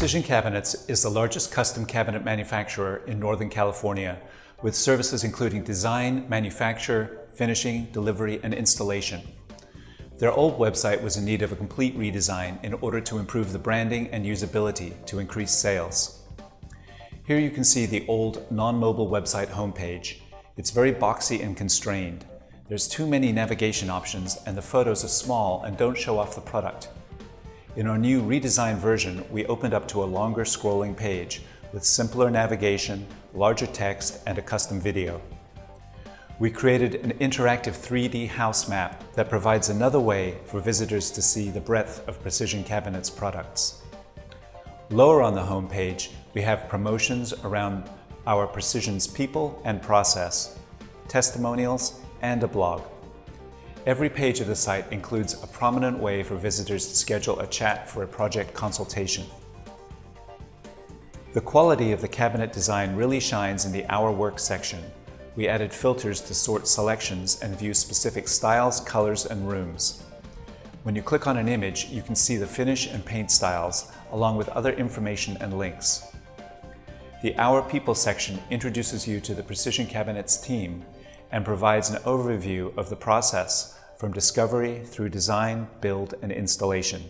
Precision Cabinets is the largest custom cabinet manufacturer in Northern California, with services including design, manufacture, finishing, delivery, and installation. Their old website was in need of a complete redesign in order to improve the branding and usability to increase sales. Here you can see the old non-mobile website homepage. It's very boxy and constrained. There's too many navigation options and the photos are small and don't show off the product. In our new redesigned version, we opened up to a longer scrolling page with simpler navigation, larger text, and a custom video. We created an interactive 3D house map that provides another way for visitors to see the breadth of Precision Cabinets products. Lower on the home page, we have promotions around our Precision's people and process, testimonials, and a blog. Every page of the site includes a prominent way for visitors to schedule a chat for a project consultation. The quality of the cabinet design really shines in the Our Work section. We added filters to sort selections and view specific styles, colors, and rooms. When you click on an image, you can see the finish and paint styles, along with other information and links. The Our People section introduces you to the Precision Cabinets team and provides an overview of the process from discovery through design, build, and installation.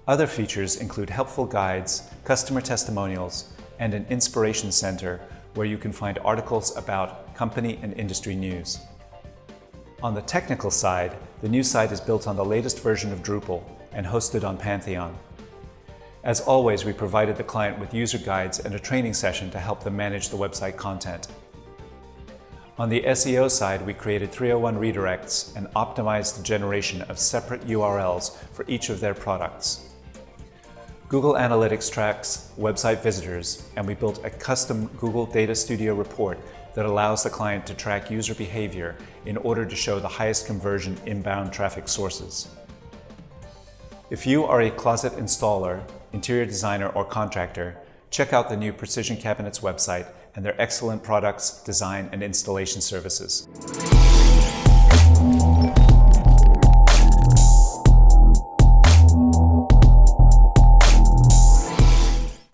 Other features include helpful guides, customer testimonials, and an inspiration center where you can find articles about company and industry news. On the technical side, the new site is built on the latest version of Drupal and hosted on Pantheon. As always, we provided the client with user guides and a training session to help them manage the website content. On the SEO side, we created 301 redirects and optimized the generation of separate URLs for each of their products. Google Analytics tracks website visitors, and we built a custom Google Data Studio report that allows the client to track user behavior in order to show the highest conversion inbound traffic sources. If you are a closet installer, interior designer, or contractor, check out the new Precision Cabinets website and their excellent products, design, and installation services.